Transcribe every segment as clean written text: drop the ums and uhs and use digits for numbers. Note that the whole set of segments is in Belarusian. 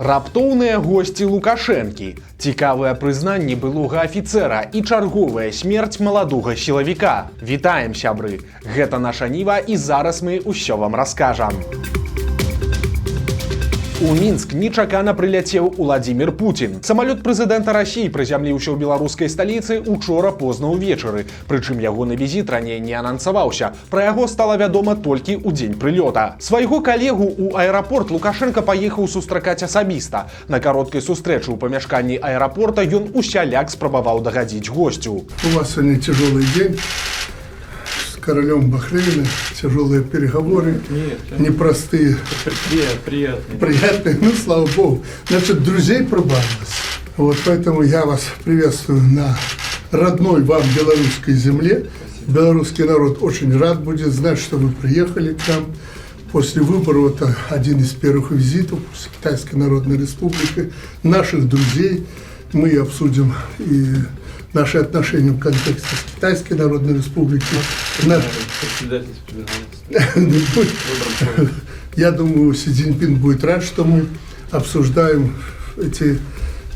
Раптоўныя госці Лукашэнкі, цікавыя прызнанні былога афіцэра і чарговая смерць маладога сілавіка. Вітаем, сябры! Гэта наша Ніва і зараз мы ўсё вам раскажам. У Мінск нечакана прыляцеў Уладзімір Пуцін. Самалёт прэзідэнта Расіі прызямліўся ў беларускай сталіцы учора позна ўвечары. Прычым ягоны візіт раней не анансаваўся. Пра яго стала вядома толькі ў дзень прылёта. Свайго калегу ў аэрапорт Лукашенка паехаў сустракаць асабіста. На кароткай сустрэчы ў памяшканні аэрапорта ён усяляк спрабаваў дагадзіць госцю. У вас сегодня тяжелый день. Королем Бахрейна, тяжелые переговоры, непростые. Приятные, ну слава богу. Значит, друзей прибавилось. Вот поэтому я вас приветствую на родной вам белорусской земле. Белорусский народ очень рад будет знать, что вы приехали к нам. После выборов это один из первых визитов после Китайской Народной Республики. Наших друзей мы обсудим и наши отношения в контексте с Китайской Народной Республикой. Я думаю, Си Цзиньпин будет рад, что мы обсуждаем эти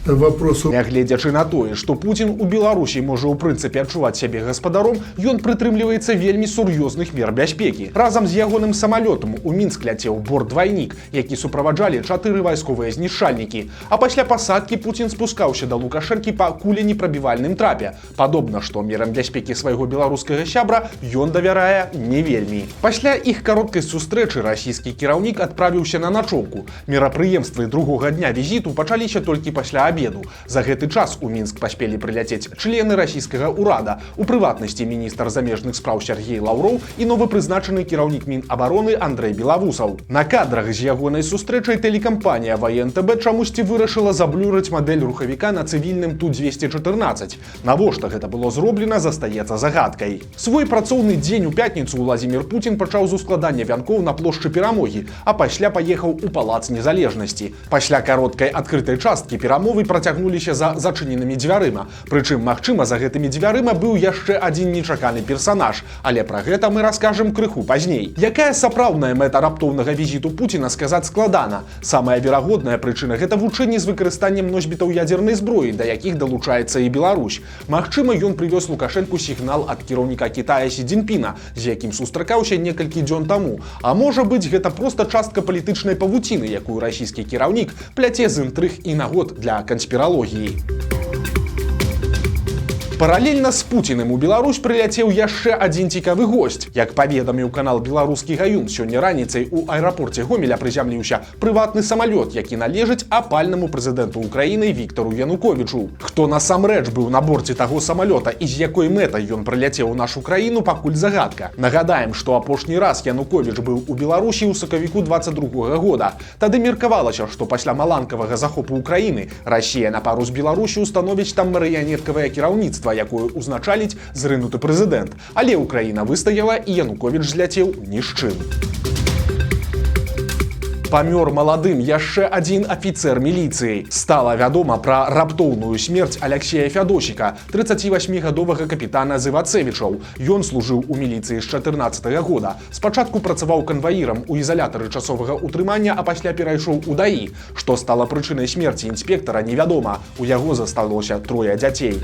вопросы. Нягледзячы на тое, што Пуцін у Беларусі можа ў прынцыпе адчуваць сябе гаспадаром, ён прытрымліваецца вельмі сур'ёзных мер бяспекі. Разам з ягоным самалётам у Мінск ляцеў борт-двайнік, які суправаджалі 4 вайсковыя знішчальнікі. А пасля пасадкі Пуцін спускаўся да Лукашэнкі па куленепрабівальным трапе. Падобна, што мерам бяспекі свайго беларускага сябра ён давярае не вельмі. Пасля іх кароткай сустрэчы расійскі кіраўнік адправіўся на начоўку. Мерапрыемствы другога дня візіту пачаліся толькі пасля обеду. За гэты час у Мінск паспелі прыляцець члены расійскага ўрада, у прыватнасці міністр замежных спраў Сергей Лаўроў і новы прызначаны кіраўнік Мінабароны Андрэй Белавусаў. На кадрах з ягонай сустрэчай тэлекампанія ВНТБ чамусьці вырашыла заблюрыць мадэль рухавіка на цывільным Ту-214. Навошта гэта было зроблена, застаецца загадкай. Свой працоўны дзень у пятніцу Уладзімір Пуцін пачаў з ускладання вянкоў на плошчы Перамогі, а пасля паехаў у палац Незалежнасці. Пасля кароткай адкрытай часткі перамовы працягнуліся за зачыненымі дзвярыма. Прычым, магчыма, за гэтымі дзвярыма быў яшчэ адзін нечаканы персанаж, але пра гэта мы раскажам крыху пазней. Якая сапраўдная мэта раптоўнага візіту Пуціна, сказаць складана. Самая верагодная прычына гэта вучэнні з выкарыстаннем носьбітаў ядзернай зброі, да якіх далучаецца і Беларусь. Магчыма, ён прывёз Лукашэнку сігнал ад кіраўніка Кітая Си Цзиньпина, з якім сустракаўся некалькі дзён таму. А можа быць, гэта проста частка палітычнай павуціны, якую расійскі кіраўнік пляце з інтрыг і нагод для канспіралогіі. Паралельна з Пуціним у Беларусь прыляцеў яшчэ адзін цікавы госць. Як паведаміў канал «Беларускі гаюн», сёння раніцай у аэрапорце Гомеля прызямліўся прыватны самалёт, які належыць апальнаму прэзідэнту Украіны Віктару Януковічу. Хто насамрэч быў на борце таго самалёта і з якой мэтай ён прыляцеў у нашу краіну, пакуль загадка. Нагадаем, што апошні раз Януковіч быў у Беларусі ў сакавіку 22-го года. Тады меркавалася, што пасля маланкавага захопу Украіны Расія на пару з Беларусі установіць там марыянеткавае кіраўніцтва, якую узначаліць зрынуты прэзідэнт. Але Украіна выстаяла і Януковіч зляцеў ні з чым. Памёр маладым яшчэ адзін афіцэр міліцыі. Стала вядома пра раптоўную смерць Аляксея Фядосіка, 38-гадовага капітана з Івацевічаў. Ён служыў у міліцыі з 14-го года. Спачатку працаваў канваірам у ізалятары часовага ўтрымання, а пасля перайшоў у ДАІ. Што стала прычынай смерці інспектара, невядома. У яго засталося 3 дзяцей.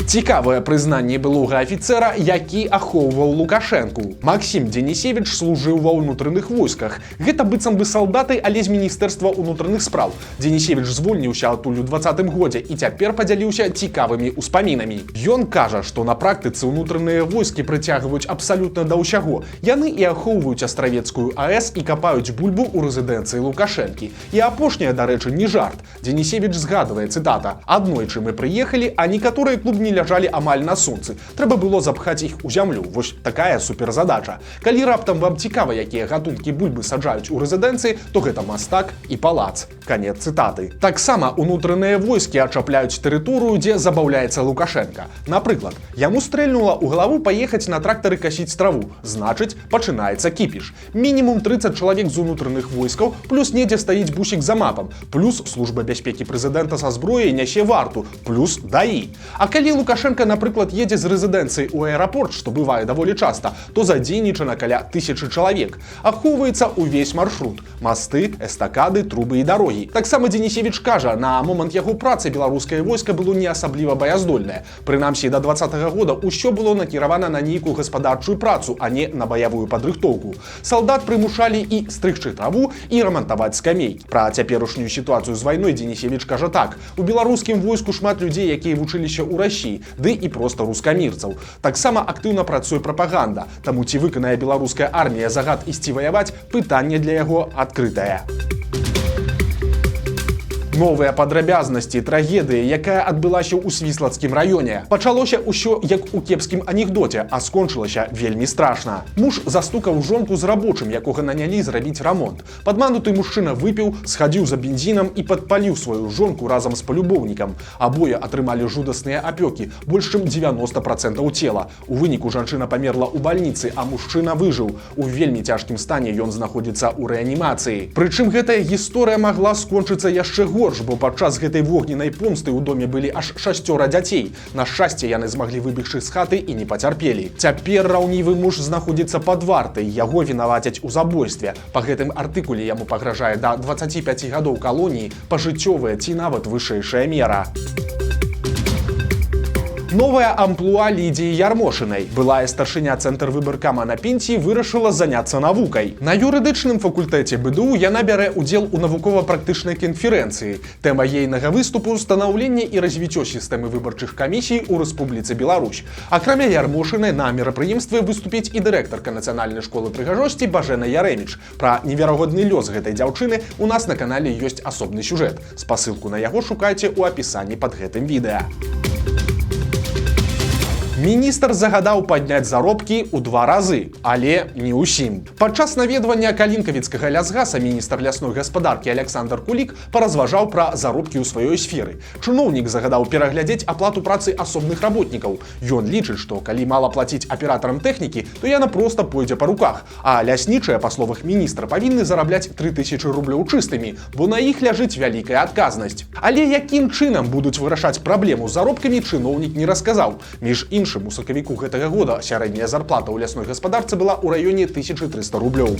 Цікавае прызнанне былога афіцэра, які ахоўваў Лукашэнку. Максім Дзенісевіч служыў ва ўнутраных войсках. Гэта быццам бы салдаты, але з міністэрства ўнутраных спраў. Дзенісевіч звольніўся адтуль у 20-м годзе і цяпер падзяліўся цікавымі ўспамінамі. Ён кажа, што на практыцы ўнутраныя войскі прыцягваюць абсалютна да ўсяго. Яны і ахоўваюць Астравецкую АЭС і капаюць бульбу ў рэзідэнцыі Лукашэнкі. І апошняе, дарэчы, не жарт. Дзенісевіч згадвае, цытата: «Аднойчы мы прыехалі, а некаторыя клубні ляжалі амаль на сонцы. Трэба было запхаць іх у зямлю. Вось такая суперзадача. Калі раптам вам цікава, якія гатункі бульбы саджаюць у рэзідэнцыі, то гэта мастак і палац». Канец цытаты. Таксама ўнутраныя войскі ачапляюць тэрыторыю, дзе забаўляецца Лукашенка. Напрыклад, яму стрэльнула ў галаву паехаць на трактары касіць траву. Значыць, пачынаецца кіпіш. Мінімум 30 чалавек з унутраных войскаў, плюс недзе стаіць бусік за мапам, плюс служба бяспекі прэзідэнта са зброяй нясе варту, плюс ДАІ. А калі Лукашенко, напрыклад, едзе з рэзідэнцыі ў аэрапорт, што бывае даволі часта, то задзейнічана каля 1000 чалавек. Ахоўваецца ўвесь маршрут: масты, эстакады, трубы і дарогі. Таксама Денісевіч кажа, на момант яго працы беларускае войска было не асабліва баяздольнае. Прынамсі, да 2020 года ўсё было накіравана на нейкую гаспадарчую працу, а не на баявую падрыхтоўку. Салдат прымушалі і стрыгчы траву, і рамантаваць скамей. Пра цяперашнюю сітуацыю з вайной Денісевіч кажа так: у беларускім войску шмат людзей, якія вучыліся ў Расіі, ды і проста рускамірцаў. Таксама актыўна працуе прапаганда, таму ці выканае беларуская армія загад ісці ваяваць, пытанне для яго адкрытае. Новыя падрабязнасці трагедыі, якая адбылася ў Свіслацкім раёне. Пачалося ўсё як у кепскім анекдоце, а скончылася вельмі страшна. Муж застукаў жонку з рабочым, якога нанялі зрабіць рамонт. Падмануты мужчына выпіў, схадзіў за бензінам і падпаліў сваю жонку разам з палюбоўнікам. Абое атрымалі жудасныя апёкі, больш чым 90% цела. У выніку жанчына памерла ў бальніцы, а мужчына выжыў. У вельмі цяжкім стане ён знаходзіцца ў рэанімацыі. Прычым гэтая гісторыя магла скончыцца яшчэ горш, бо падчас гэтай вогненнай помсты ў доме былі аж 6 дзяцей. На шчасце, яны змаглі выбегчы з хаты і не пацярпелі. Цяпер раўнівы муж знаходзіцца пад вартай, яго вінавацяць у забойстве. Па гэтым артыкуле яму пагражае да 25 гадоў калоніі, пажыццёвая ці нават вышэйшая мера. Новая амплуа Лідіі Ярмошынай. Былая старшыня цэнтр выбаркама на пенсіі вырашыла заняцца навукай. На юрыдычным факультэце БДУ яна бярэ ўдзел у навукова-практычнай канферэнцыі. Тэма ейнага выступу – станаўленне і развіццё сістэмы выбарчых камісій у Рэспубліцы Беларусь. Акрамя Ярмошынай на мерапрыемстве выступіць і дырэктарка Нацыянальнай школы прыгажосці Бажэна Ярэміч. Пра неверагодны лёс гэтай дзяўчыны у нас на канале ёсць асобны сюжэт. Спасылку на яго шукайце ў апісанні пад гэтым відэа. Міністр загадаў падняць заробкі ў 2 разы, але не ўсім. Падчас наведвання калінкавіцкага лясгаса міністр лясной гаспадаркі Александр Кулік паразважаў пра заробкі ў сваёй сферы. Чыноўнік загадаў пераглядзець аплату працы асобных работнікаў. Ён лічыць, што калі мала плаціць аператарам тэхнікі, то яна проста пойдзе па руках, а ляснічыя, па словах міністра, павінны зарабляць 3000 рублёў чыстымі, бо на іх ляжыць вялікая адказнасць. Але якім чынам будуць вырашаць праблему з заробкамі, чыноўнік не расказаў. Між іншым, у сакавіку гэтага года сярэдняя зарплата ў лясной гаспадарцы была ў раёне 1300 рублёў.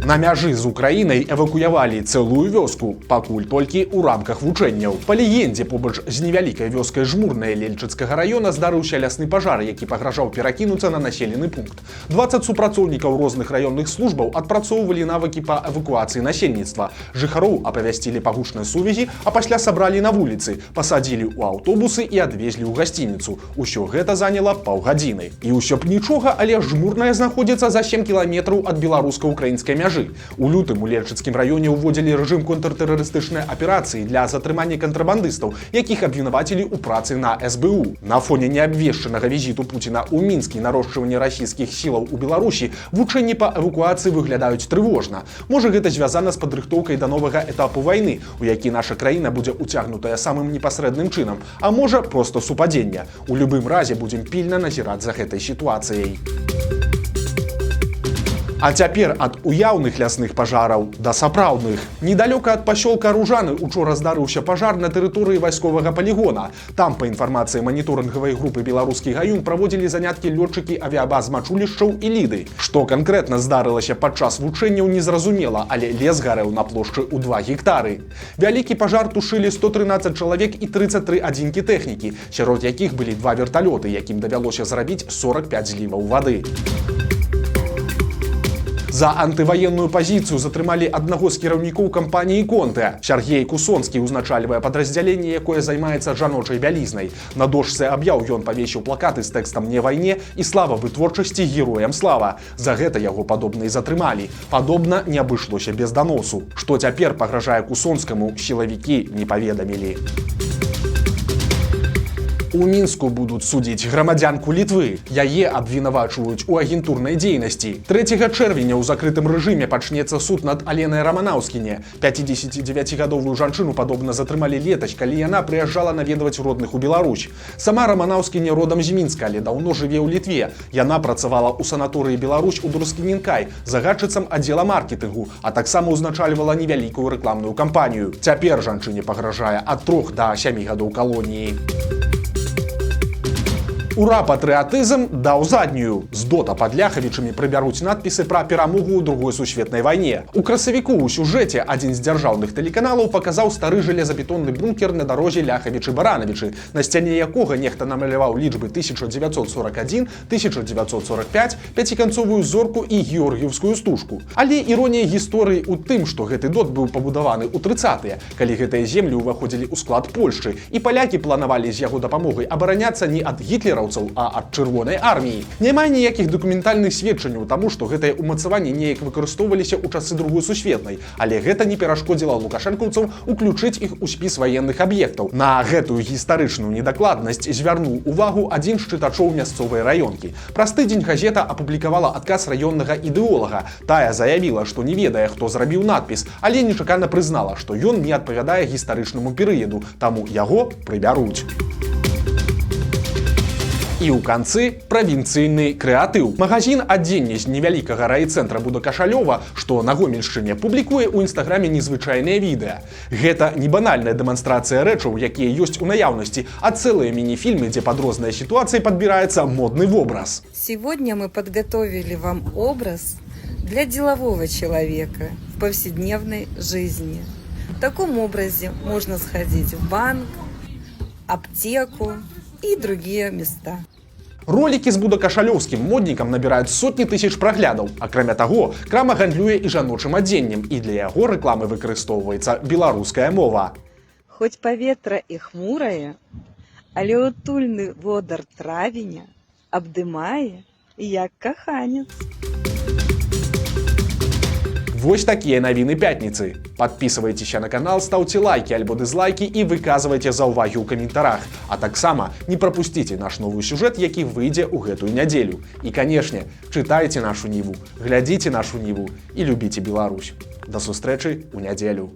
На мяжы з Украінай эвакуявалі цэлую вёску, пакуль толькі ў рамках вучэнняў. Па легендзе, побач з невялікай вёскай Жмурная Лельчыцкага раёна здарыўся лясны пажар, які пагражаў перакінуцца на населены пункт. 20 супрацоўнікаў розных раённых службаў адпрацоўвалі навыкі па эвакуацыі насельніцтва. Жыхароў апавясцілі па гучнай сувязі, а пасля сабралі на вуліцы, пасадзілі ў аўтобусы і адвезлі ў гасцініцу. Усё гэта заняла паўгадзіны. І ўсё б нічога, але Жмурная знаходзіцца за 7 кіламетраў ад беларуска-украінскай мяжы. У лютым у Лельчыцкім раёне ўводзілі рэжым контртэрарыстычнай аперацыі для затрымання кантрабандыстаў, якіх абвінавацілі ў працы на СБУ. На фоне неабвешчанага візіту Пуціна ў Мінск і нарошчвання расійскіх сілаў у Беларусі вучэнні па эвакуацыі выглядаюць трывожна. Можа, гэта звязана з падрыхтоўкай да новага этапу вайны, у які наша краіна будзе ўцягнутая самым непасрэдным чынам, а можа, проста супадзення. У любым разе будзем пільна назіраць за гэтай сітуацыяй. А цяпер ад уяўных лясных пажараў да сапраўдных. Недалёка ад пасёлка Ружаны учора здарыўся пажар на тэрыторыі вайсковага палігона. Там, па інфармацыі маніторынгавай групы «Беларускі гаюн», праводзілі заняткі лётчыкі авіябаз Мачулішчаў і Ліды. Што канкрэтна здарылася падчас вучэнняў, незразумела, але лес гарэў на плошчы ў 2 гектары. Вялікі пажар тушылі 113 чалавек і 33 адзінкі тэхнікі, сярод якіх былі 2 верталёты, якім давялося зрабіць 45 зліваў вады. За антываенную пазіцыю затрымалі аднаго з кіраўнікоў кампаніі «Контэ». Сяргей Кусонскі ўзначальвае падраздзяленне, якое займаецца жаночай бялізнай. На дошцы аб'яў ён павесіў плакаты з тэкстам «Не вайне» і «Слава вытворчасці, героям слава». За гэта яго падобныя затрымалі. Падобна не абышлося без даносу. Што цяпер пагражае Кусонскаму, сілавікі не паведамілі. У Мінску будуць судзіць грамадзянку Літвы. Яе абвінавачваюць у агентурнай дзейнасці. 3 чэрвеня ў закрытым рэжыме пачнецца суд над Аленай Раманаўскіне. 59-гадовую жанчыну падобна затрымалі летась, калі яна прыязджала наведваць родных у Беларусь. Сама Раманаўскіне родам з Мінска, але даўно жыве ў Літве. Яна працавала ў санаторыі Беларусь у Друскінінкай загадчыцам аддзела маркетынгу, а таксама ўзначальвала невялікую рэкламную кампанію. Цяпер жанчыне пагражае ад 3 да 7 гадоў калоніі. Ура, патрыятызм даў заднюю. З дота пад ляхавічамі прыбяруць надпісы пра перамогу ў другой сусветнай вайне. У красавіку ў сюжэце адзін з дзяржаўных тэлеканалаў паказаў стары жалезабетонны бункер на дарозе Ляхавічы-Баранавічы, на сцяне якога нехта намаляваў лічбы 1941, 1945, пяціканцовую зорку і георгіўскую стужку. Але іронія гісторыі ў тым, што гэты дот быў пабудаваны ў 30-е, калі гэтыя землі ўваходзілі ў склад Польшчы, і палякі планавалі з яго дапамогай абараняцца не ад гітлераў, а ад чырвонай арміі. Няма ніякіх дакументальных сведчанняў таму, што гэтыя ўмацаванні неяк выкарыстоўваліся ў часы другой сусветнай, але гэта не перашкодзіла лукашэнкаўцам уключыць іх у спіс ваенных аб'ектаў. На гэтую гістарычную недакладнасць звярнуў увагу адзін з чытачоў мясцовай раёнкі. Праз тыдзень газета апублікавала адказ раённага ідэолага. Тая заявіла, што не ведае, хто зрабіў надпіс, але нечакана прызнала, што ён не адпавядае гістарычнаму перыяду, таму яго прыбяруць. І ў канцы правінцыйны крэатыў. Магазін адзення з невялікага райцэнтра Будакашалёва, што на Гомельшчыне, публікуе ў інстаграме незвычайныя відэа. Гэта не банальная дэманстрацыя рэчаў, якія ёсць у наяўнасці, а цэлыя міні-фільмы, дзе пад розныя сітуацыі падбіраецца модны вобраз. Сегодня мы подготовили вам образ для делового человека в повседневной жизни. В таком образе можно сходить в банк, аптеку и другие места. Ролікі з будакашалёўскім моднікам набіраюць сотні тысяч праглядаў. Акрамя таго, крама гандлюе і жаночым адзеннем, і для яго рэкламы выкарыстоўваецца беларуская мова. Хоть паветра і хмурае, але утульны водар травеня абдымае, як каханец. Вось такія навіны пятніцы. Подписывайтеся на канал, ставьте лайки альбо дизлайки и выказывайте заўвагі ў каментарах. А таксама не пропусціце наш новый сюжэт, які выйдзе ў гэтую нядзелю. І, канешне, чытайце нашу Ніву, глядзіце нашу Ніву і любіце Беларусь. До сустрэчы ў нядзелю.